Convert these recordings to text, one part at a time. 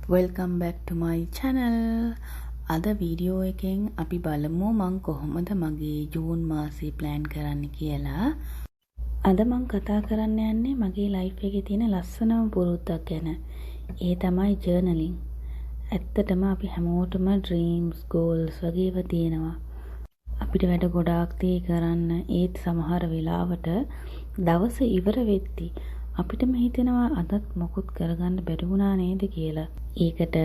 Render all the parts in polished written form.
Welcome back to my channel. අද video එකෙන් අපි බලමු මං කොහොමද මගේ ජූන් මාසේ ප්ලෑන් කරන්න කියලා. අද මං කතා කරන්න යන්නේ මගේ ලයිෆ් එකේ තියෙන ලස්සනම පුරුද්දක් ගැන. ඒ තමයි ජර්නලින්. ඇත්තටම අපි හැමෝටම ඩ්‍රීම්ස්, ගෝල්ස් වගේ ඒවා තියෙනවා. අපිට වැඩ ගොඩාක් තේ කරන්න ඒත් සමහර වෙලාවට දවස ඉවර වෙද්දි අපිටම හිතෙනවා අදත් මොකුත් කරගන්න බැරි වුණා නේද කියලා. ඒකට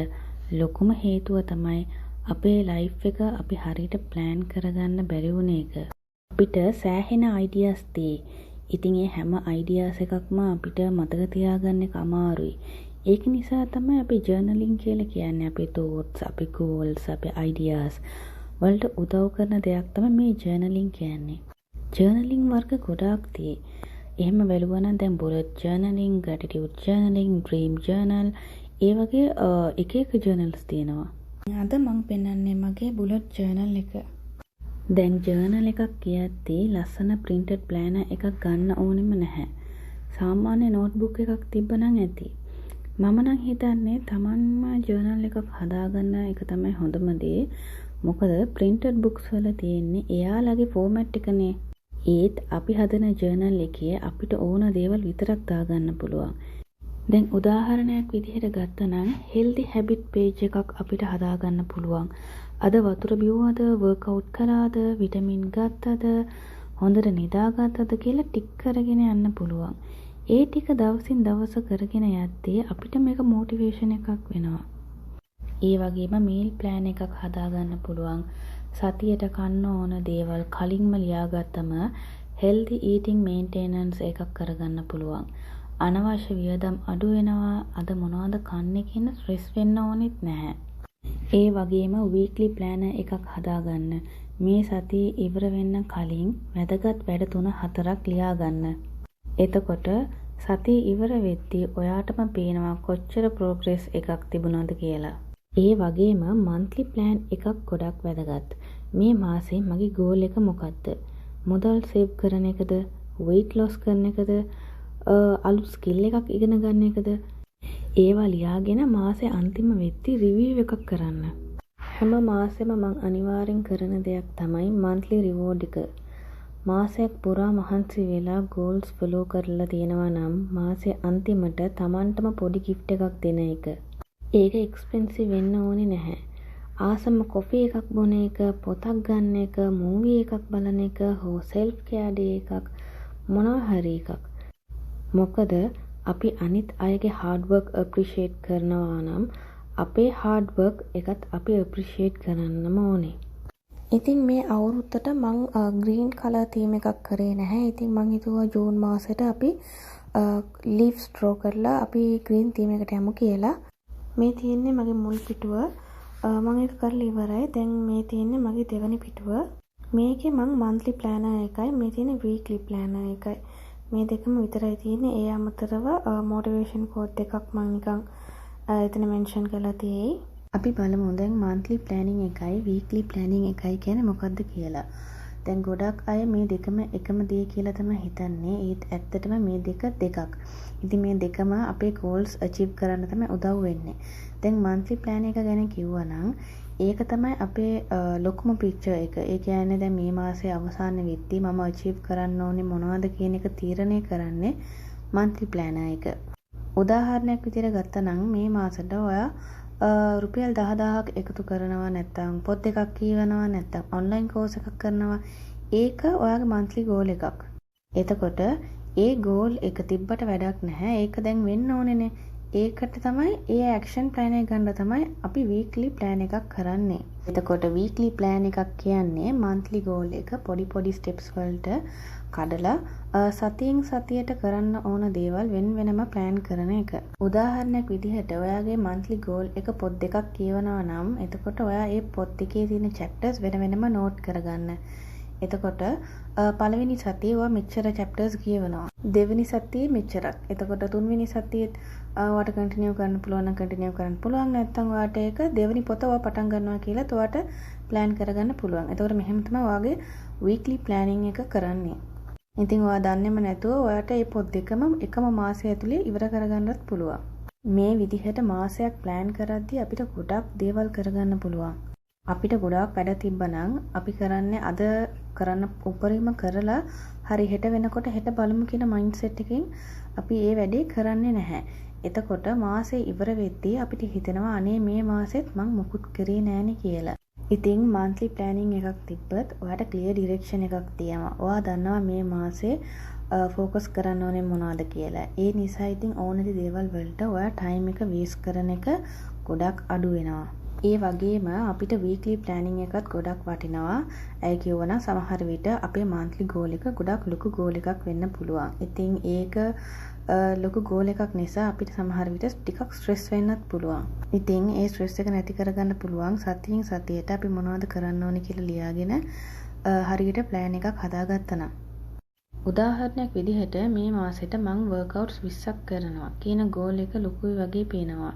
ලොකුම හේතුව තමයි අපේ ලයිෆ් එක අපි හරියට ප්ලෑන් කරගන්න බැරි වුණ එක. අපිට සෑහෙන අයිඩියාස් තියෙයි. ඉතින් ඒ හැම අයිඩියාස් එකක්ම අපිට මතක තියාගන්න එක අමාරුයි. ඒක නිසා තමයි අපි ජර්නලින් කියලා කියන්නේ. අපේ thoughts, අපේ goals, අපේ ideas වලට උදව් කරන දෙයක් තමයි මේ ජර්නලින් කියන්නේ. ජර්නලින් වර්ග ගොඩාක් තියෙයි. එහෙම බැලුවා නම් දැන් bullet journaling, gratitude journaling, dream journal ඒ වගේ එක එක journals තියෙනවා. අද මම පෙන්නන්නේ මගේ bullet journal එක. දැන් journal එකක් කියද්දී ලස්සන printed planner එකක් ගන්න ඕනෙම නැහැ. සාමාන්‍ය notebook එකක් තිබ්බනම් ඇති. මම නම් හිතන්නේ Tamanම journal එකක් හදාගන්න එක තමයි හොඳම දේ. මොකද printed books වල තියෙන්නේ එයාලගේ format එකනේ. ඒත් අපි හදන ජර්නල් එකේ අපිට ඕන දේවල් විතරක් දාගන්න පුළුවන්. දැන් උදාහරණයක් විදිහට ගත්තනම් healthy habit page එකක් අපිට හදාගන්න පුළුවන්. අද වතුර බිව්වද, workout කළාද, විටමින් ගත්තද, හොඳට නිදාගත්තද කියලා ටික් කරගෙන යන්න පුළුවන්. ඒ ටික දවසින් දවස කරගෙන යද්දී අපිට මේක motivation එකක් වෙනවා. ඒ වගේම meal plan එකක් හදාගන්න පුළුවන්. සතියට කන්න ඕන දේවල් කලින්ම ලියාගත්තම healthy eating maintenance එකක් කරගන්න පුළුවන්. අනවශ්‍ය වියදම් අඩු වෙනවා. අද මොනවද කන්නේ කියන ස්ට්‍රෙස් වෙන්න ඕනෙත් නැහැ. ඒ වගේම weekly planner එකක් හදාගන්න. මේ සතිය ඉවර වෙන්න කලින් වැදගත් වැඩ 3-4ක් ලියාගන්න. එතකොට සතිය ඉවර වෙද්දී ඔයාටම පේනවා කොච්චර progress එකක් තිබුණාද කියලා. ඒ වගේම monthly plan එකක් ගොඩක් වැදගත්. මේ මාසේ මගේ goal එක මොකක්ද? මුදල් save කරන එකද? weight loss කරන එකද? අලුත් skill එකක් ඉගෙන ගන්න එකද? ඒවා ලියාගෙන මාසේ අන්තිම වෙද්දී review එකක් කරන්න. හැම මාසෙම මම අනිවාර්යෙන් කරන දෙයක් තමයි monthly reward එක. මාසයක් පුරා මහන්සි වෙලා goals follow කරලා තියෙනවා නම් මාසේ අන්තිමට Tamanටම පොඩි gift එකක් දෙන එක. ඒක එක්ස්පෙන්සිව් වෙන්න ඕනේ නැහැ. ආසම කොෆි එකක් බොන එක, පොතක් ගන්න එක, මූවි එකක් බලන එක, හෝ self care day එකක් මොනවා හරි එකක්. මොකද අපි අනිත් අයගේ hard work appreciate කරනවා නම් අපේ hard work එකත් අපි appreciate කරන්නම ඕනේ. ඉතින් මේ අවුරුද්දට මං green color theme එකක් කරේ නැහැ. ඉතින් මං හිතුවා ජූන් මාසෙට අපි leaves draw කරලා අපි green theme එකට යමු කියලා. මේ තියෙන්නේ මගේ මුල් පිටුව. මම ඒක කරලා ඉවරයි. දැන් මේ තියෙන්නේ මගේ දෙවෙනි පිටුව. මේකේ මම monthly planner එකයි, මේ තියෙන්නේ weekly planner එකයි. මේ දෙකම විතරයි තියෙන්නේ. ඒ අමතරව motivation quote එකක් මම නිකන් එතන mention කරලා තියෙයි. අපි බලමු දැන් monthly planning එකයි weekly planning එකයි කියන්නේ මොකක්ද කියලා. දැන් ගොඩක් අය මේ දෙකම එකම දේ කියලා තමයි හිතන්නේ. ඒත් ඇත්තටම මේ දෙකක්. ඉතින් මේ දෙකම අපේ goals achieve කරන්න තමයි උදව් වෙන්නේ. දැන් monthly plan එක ගැන කිව්වා නම් ඒක තමයි අපේ ලොකුම picture එක. ඒ කියන්නේ දැන් මේ මාසේ අවසාන වෙද්දී මම achieve කරන්න ඕනේ මොනවද කියන එක තීරණය කරන්නේ monthly planner එක. උදාහරණයක් විදිහට ගත්තා නම් මේ මාසෙට ඔයා රුපියල් 10000ක් එකතු කරනවා, නැත්නම් පොත් එකක් කියවනවා, නැත්නම් ඔන්ලයින් කෝස් එකක් කරනවා. ඒක ඔයාගේ monthly goal එකක්. එතකොට ඒ goal එක තිබ්බට වැඩක් නැහැ. ඒක දැන් වෙන්න ඕනේනේ. ඒකට තමයි ඒ action plan එක ගන්න තමයි අපි weekly plan එකක් කරන්නේ. එතකොට weekly plan එකක් කියන්නේ monthly goal එක පොඩි steps වලට කඩලා සතියෙන් සතියට කරන්න ඕන දේවල් වෙනම plan කරන එක. උදාහරණයක් විදිහට ඔයාගේ monthly goal එක පොත් දෙකක් කියවනවා නම් එතකොට ඔයා ඒ පොත් එකේ තියෙන chapters වෙනම note කරගන්න. එතකොට පළවෙනි සතියේ ඔයා මෙච්චර chapters කියවනවා. දෙවෙනි සතියේ මෙච්චරක්. එතකොට තුන්වෙනි සතියේත් ඔයාට continue කරන්න පුළුවන් නම් continue කරන්න පුළුවන්. නැත්නම් ඔයාට ඒක දෙවෙනි පොත ඔයා පටන් ගන්නවා කියලා ඔයාට plan කරගන්න පුළුවන්. එතකොට මෙහෙම තමයි ඔයාගේ weekly planning එක කරන්නේ. ඉතින් ඔයා දන්නේම නැතුව ඔයාට මේ පොත් දෙකම එකම මාසය ඇතුලේ ඉවර කරගන්නත් පුළුවන්. මේ විදිහට මාසයක් ප්ලෑන් කරද්දී අපිට ගොඩක් දේවල් කරගන්න පුළුවන්. අපිට ගොඩාක් වැඩ තිබ්බනම් අපි කරන්නේ අද කරන්න උපරිම කරලා හරි හෙට වෙනකොට හෙට බලමු කියන මයින්ඩ්සෙට් එකකින් අපි ඒ වැඩේ කරන්නේ නැහැ. එතකොට මාසේ ඉවර වෙද්දී අපිට හිතෙනවා අනේ මේ මාසෙත් මං මුකුත් කරේ නෑනේ කියලා. ඉතින් monthly planning එකක් තිබ්බත් ඔයාට clear direction එකක් තියෙනවා. ඔයා දන්නවා මේ මාසේ ෆෝකස් කරන්න ඕනේ මොනවද කියලා. ඒ නිසා ඉතින් ඕනෙදි දේවල් වලට ඔයා ටයිම් එක වේස්ට් කරන එක ගොඩක් අඩු වෙනවා. ඒ වගේම අපිට වීක්ලි ප්ලෑනින් එකත් ගොඩක් වටිනවා. ඒ කියවනම් සමහර විට අපේ monthly goal එක ගොඩක් ලොකු goal එකක් වෙන්න පුළුවන්. ඉතින් ඒක ලොකු goal එකක් නිසා අපිට සමහර විට ටිකක් ස්ට්‍රෙස් වෙන්නත් පුළුවන්. ඉතින් ඒ ස්ට්‍රෙස් එක නැති කරගන්න පුළුවන් සතියෙන් සතියට අපි මොනවද කරන්න ඕනේ කියලා ලියාගෙන හරියට ප්ලෑන් එකක් හදාගත්තා නම්. උදාහරණයක් විදිහට මේ මාසෙට මං වර්කවුට්ස් 20ක් කරනවා කියන ගෝල් එක ලොකුයි වගේ පේනවා.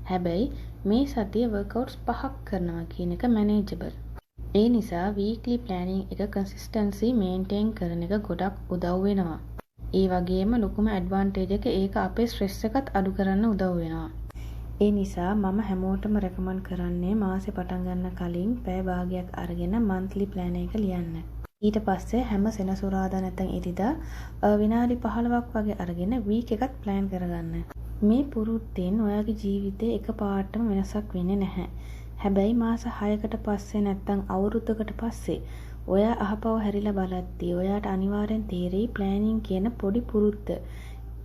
හැබැයි මේ සතියේ වර්කවුට්ස් 5ක් කරනවා කියන එක මැනේජබල්. ඒ නිසා වීක්ලි ප්ලෑනින් එක කන්සිස්ටන්සි මේන්ටේන් කරන එක ගොඩක් උදව් වෙනවා. ඒ වගේම ලොකුම ඇඩ්වාන්ටේජ් එක ඒක අපේ ස්ට්‍රෙස් එකත් අඩු කරන්න උදව් වෙනවා. ඒ නිසා මම හැමෝටම රෙකමන්ඩ් කරන්නේ මාසේ පටන් ගන්න කලින් පැය භාගයක් අරගෙන monthly plan එක ලියන්න. ඊට පස්සේ හැම සෙනසුරාදා නැත්නම් ඉරිදා විනාඩි 15ක් වගේ අරගෙන වීක් එකක් ප්ලෑන් කරගන්න. මේ පුරුද්දෙන් ඔයාගේ ජීවිතේ එකපාරටම වෙනසක් වෙන්නේ නැහැ. හැබැයි මාස 6කට පස්සේ නැත්නම් අවුරුද්දකට පස්සේ ඔයා අහපව හැරිලා බලද්දී ඔයාට අනිවාර්යෙන් තේරෙයි ප්ලෑනින් කියන පොඩි පුරුද්ද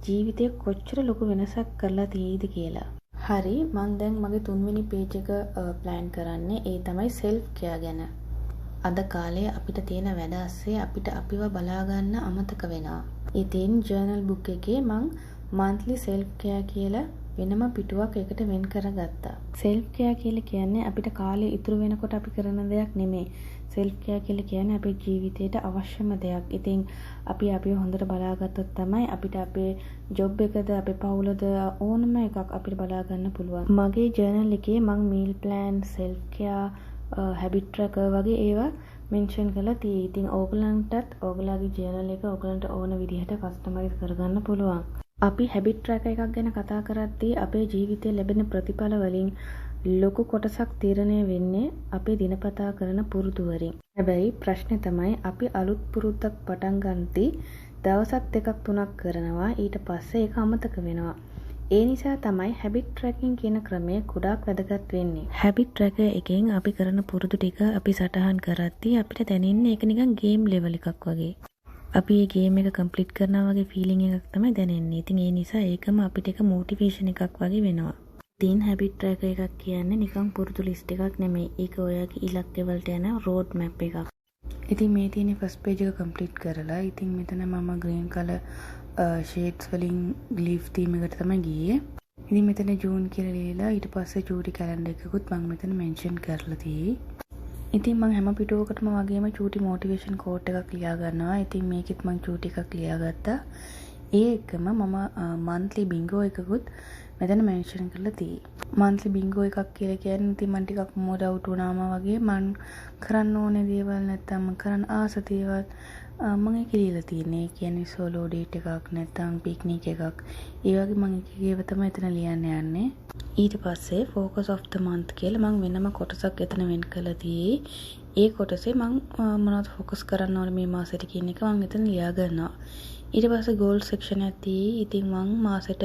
ජීවිතේ කොච්චර ලොකු වෙනසක් කරලා තියෙයිද කියලා. හරි මම දැන් මගේ 3 වෙනි පේජ් එක ප්ලෑන් කරන්නේ ඒ තමයි self care ගැන. අද කාලේ අපිට තියෙන වැඩ ඇස්සේ අපිට අපිව බලා ගන්න අමතක වෙනවා. ඉතින් ජර්නල් බුක් එකේ මං monthly self care කියලා වෙනම පිටුවක් එකට වෙන් කරගත්තා. self care කියලා කියන්නේ අපිට කාලේ ඉතුරු වෙනකොට අපි කරන දෙයක් නෙමෙයි. self care කියලා කියන්නේ අපේ ජීවිතේට අවශ්‍යම දෙයක්. ඉතින් අපි අපිව හොඳට බලාගත්තොත් තමයි අපිට අපේ ජොබ් එකද අපේ පවුලද ඕනම එකක් අපිට බලා ගන්න පුළුවන්. මගේ ජර්නල් එකේ මං meal plan, self care habit tracker වගේ ඒවා මෙන්ෂන් කරලා තියෙයි. ඉතින් ඕගලන්ටත් ඕගලාගේ ජර්නල් එක ඕගලන්ට ඕන විදිහට කස්ටමයිස් කරගන්න පුළුවන්. අපි habit tracker එකක් ගැන කතා කරද්දී අපේ ජීවිතේ ලැබෙන ප්‍රතිඵල වලින් ලොකු කොටසක් තීරණය වෙන්නේ අපේ දිනපතා කරන පුරුදු වලින්. හැබැයි ප්‍රශ්නේ තමයි අපි අලුත් පුරුද්දක් පටන් ගන්නදී දවසක් දෙකක් තුනක් කරනවා ඊට පස්සේ ඒක අමතක වෙනවා. ඒ නිසා තමයි habit tracking කියන ක්‍රමය ගොඩාක් වැදගත් වෙන්නේ. habit tracker එකෙන් අපි කරන පුරුදු ටික අපි සටහන් කරද්දී අපිට දැනෙන්නේ ඒක නිකන් ගේම් ලෙවල් එකක් වගේ. අපි මේ ගේම් එක කම්ප්ලීට් කරනවා වගේ ෆීලිං එකක් තමයි දැනෙන්නේ. ඉතින් ඒ නිසා ඒකම අපිට එක මොටිවේෂන් එකක් වගේ වෙනවා. ඉතින් habit tracker එකක් කියන්නේ නිකන් පුරුදු ලිස්ට් එකක් නෙමෙයි. ඒක ඔයාගේ ඉලක්ක වලට යන road map එකක්. ඉතින් මේ තියෙන first page එක කම්ප්ලීට් කරලා ඉතින් මෙතන මම green color shades වලින් leaf theme එකට තමයි ගියේ. ඉතින් මෙතන ජූන් කියලා ලියලා ඊට පස්සේ චූටි කැලෙන්ඩර් එකකුත් මම මෙතන මෙන්ෂන් කරලා තියෙයි. ඉතින් මම හැම පිටුවකටම වගේම චූටි මොටිවේෂන් කෝට් එකක් ලියා ගන්නවා. ඉතින් මේකෙත් මම චූටි එකක් ලියාගත්තා. ඒ එකම මම monthly bingo එකකුත් මෙතන මෙන්ෂන් කරලා තියෙයි. monthly bingo එකක් කියලා කියන්නේ ඉතින් මම ටිකක් මෝඩ් අවුට් වුණාම වගේ මම කරන්න ඕනේ දේවල් නැත්තම් මම කරන්න ආස දේවල් මම ඒක ලියලා තියෙන්නේ. ඒ කියන්නේ සෝලෝ ඩේට් එකක් නැත්තම් පික්නික් එකක්. ඒ වගේ මම එකේව තමයි එතන ලියන්න යන්නේ. ඊට පස්සේ focus of the month කියලා මම වෙනම කොටසක් එතන වෙන් කරලා තියෙයි. ඒ කොටසේ මම මොනවද ફોකස් කරන්න ඕනේ මේ මාසෙට කියන එක මම එතන ලියා ගන්නවා. ඊට පස්සේ goal section එකක් තියෙයි. ඉතින් මම මාසෙට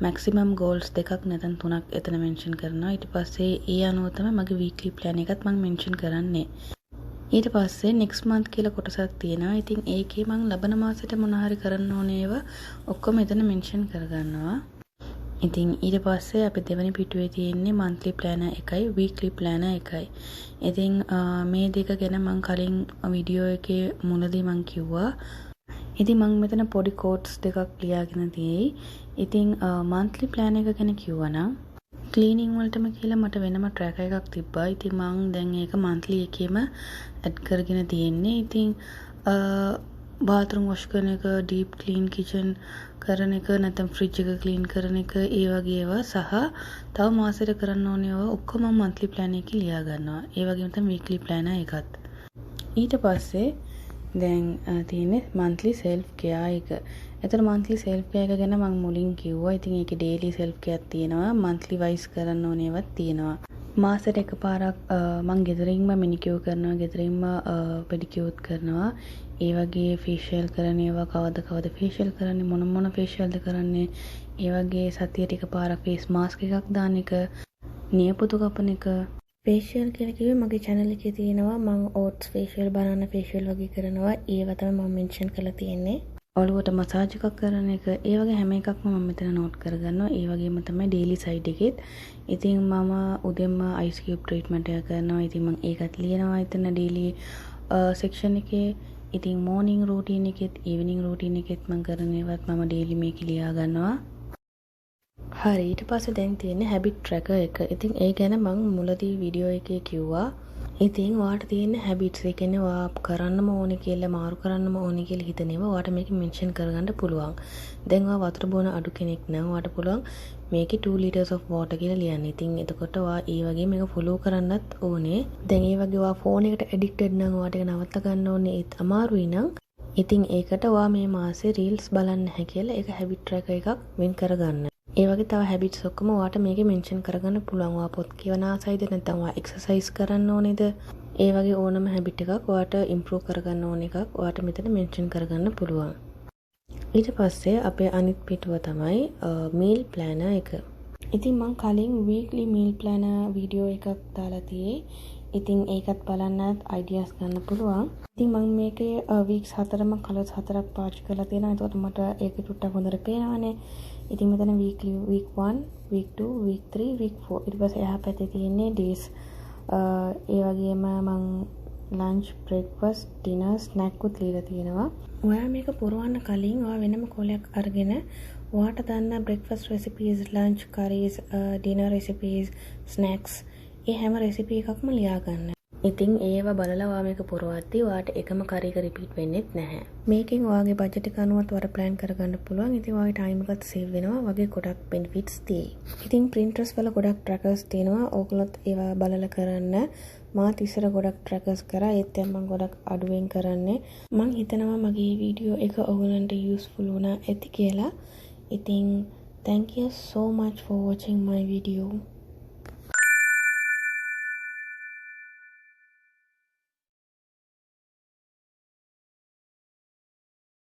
maximum goals දෙකක් නැත්නම් තුනක් එතන මෙන්ෂන් කරනවා. ඊට පස්සේ ඒ අනුව තමයි මගේ weekly plan එකත් මම මෙන්ෂන් කරන්නේ. ඊට පස්සේ next month කියලා කොටසක් තියෙනවා. ඉතින් ඒකේ මම ලබන මාසෙට මොන හරි කරන්න ඕනේ ඒවා ඔක්කොම එතන මෙන්ෂන් කරගන්නවා. ඉතින් ඊට පස්සේ අපි දෙවෙනි පිටුවේ තියෙන්නේ monthly planner එකයි weekly planner එකයි. ඉතින් මේ දෙක ගැන මම කලින් වීඩියෝ එකේ මුලදී මම කිව්වා. ඉතින් මම මෙතන පොඩි quotes දෙකක් ලියාගෙන තියෙයි. ඉතින් monthly plan එක ගැන කිව්වනම් ක්ලීනින් වලටම කියලා මට වෙනම ට්‍රැකර් එකක් තිබ්බා. ඉතින් මම දැන් ඒක monthly එකේම ඇඩ් කරගෙන තියෙන්නේ. ඉතින් bathroom wash කරන එක, deep clean kitchen කරන එක, නැත්නම් fridge එක clean කරන එක, ඒ වගේ ඒවා සහ තව මාසෙට කරන්න ඕනේ ඒවා ඔක්කොම මම monthly plan එකේ ලියා ගන්නවා. ඒ වගේම තමයි weekly planner එකත්. ඊට පස්සේ දැන් තියෙන්නේ monthly self care එක. එතකොට monthly self care එක ගැන මම මුලින් කිව්වා. ඉතින් ඒකේ daily self care තියෙනවා, monthly wise කරන්න ඕන ඒවාත් තියෙනවා. මාසෙට එකපාරක් මම ගෙදරින්ම manicure කරනවා, ගෙදරින්ම pedicure කරනවා. ඒ වගේ facial කරන ඒවා කවද facial කරන්නේ, මොන facialද කරන්නේ. ඒ වගේ සතියට එකපාරක් face mask එකක් දාන එක, නියපොතු කපන එක. facial කියලා කිව්වේ මගේ channel එකේ තියෙනවා. මම oats facial, banana facial වගේ කරනවා. ඒවා තමයි මම mention කරලා තියෙන්නේ. ඔළුවට මසාජ් එකක් කරන එක, ඒ වගේ හැම එකක්ම මම මෙතන නෝට් කරගන්නවා. ඒ වගේම තමයි daily side එකෙත්. ඉතින් මම උදෙන්ම ice cube treatment එක කරනවා. ඉතින් මම ඒකත් ලියනවා එතන daily section එකේ. ඉතින් morning routine එකෙත් evening routine එකෙත් මම කරන ඒවත් මම daily මේක ලියා ගන්නවා. හරි, ඊට පස්සේ දැන් තියෙන්නේ habit tracker එක. ඉතින් ඒ ගැන මම මුලදී වීඩියෝ එකේ කිව්වා. ඉතින් ඔයාට තියෙන habits, ඒ කියන්නේ ඔයා කරන්නම ඕනේ කියලා, මාරු කරන්නම ඕනේ කියලා හිතන ඒවා ඔයාට මේක මෙන්ෂන් කරගන්න පුළුවන්. දැන් ඔයා වතුර බොන අඩු කෙනෙක් නම් ඔයාට පුළුවන් මේකේ 2 liters of water කියලා ලියන්න. ඉතින් එතකොට ඔයා ඒ වගේ මේක follow කරන්නත් ඕනේ. දැන් ඒ වගේ ඔයා phone එකට addicted නම් ඔයාට ඒක නවත්ත ගන්න ඕනේ. ඒත් අමාරුයි නම් ඉතින් ඒකට ඔයා මේ මාසේ reels බලන්න නැහැ කියලා ඒක habit tracker එකක් වෙන් කරගන්න. ඒ වගේ තව හැබිට්ස් ඔක්කොම ඔයාට මේකේ මෙන්ෂන් කරගන්න පුළුවන්. ඔයා පොත් කියවන ආසයිද නැත්නම් ඔයා එක්සර්සයිස් කරන්න ඕනේද? ඒ වගේ ඕනම හැබිට් එකක් ඔයාට ඉම්ප්‍රූව් කරගන්න ඕන එකක් ඔයාට මෙතන මෙන්ෂන් කරගන්න පුළුවන්. ඊට පස්සේ අපේ අනිත් පිටුව තමයි meal planner එක. ඉතින් මම කලින් weekly meal planner වීඩියෝ එකක් දාලා තියේ. ඉතින් ඒකත් බලන්නත් ideas ගන්න පුළුවන්. ඉතින් මම මේකේ weeks 4ම කලර්ස් 4ක් පාවිච්චි කරලා තියෙනවා. ඒකට මට ඒක ටුට්ටක් හොඳට පේනවානේ. ඉතින් මෙතන weekly, week 1, week 2, week 3, week 4. ඊට පස්සේ එහා පැත්තේ තියෙන්නේ days. ඒ වගේම මම lunch, breakfast, dinner, snack උත් ලියලා තියෙනවා. ඔයා මේක පුරවන්න කලින් ඔයා වෙනම කොලයක් අරගෙන ඔයාට දන්න breakfast recipes, lunch curries, dinner recipes, snacks ඒ හැම recipe එකක්ම ලියා ගන්න. ඉතින් ඒව බලලා ඔයා මේක පුරවද්දී ඔයාට එකම curry එක repeat වෙන්නේත් නැහැ. මේකෙන් ඔයාගේ budget එක අනුවත් ඔයාලා plan කරගන්න පුළුවන්. ඉතින් ඔයාගේ time එකත් save වෙනවා. වගේ ගොඩක් benefits තියෙයි. ඉතින් Pinterest වල ගොඩක් trackers තියෙනවා. ඕගොල්ලොත් ඒවා බලලා කරන්න. මාත් ඉස්සර ගොඩක් trackers කරා. ඒත් දැන් මම ගොඩක් අඩුවෙන් කරන්නේ. මම හිතනවා මගේ වීඩියෝ එක ඔයගලන්ට useful වුණා ඇති කියලා. ඉතින් thank you so much for watching my video.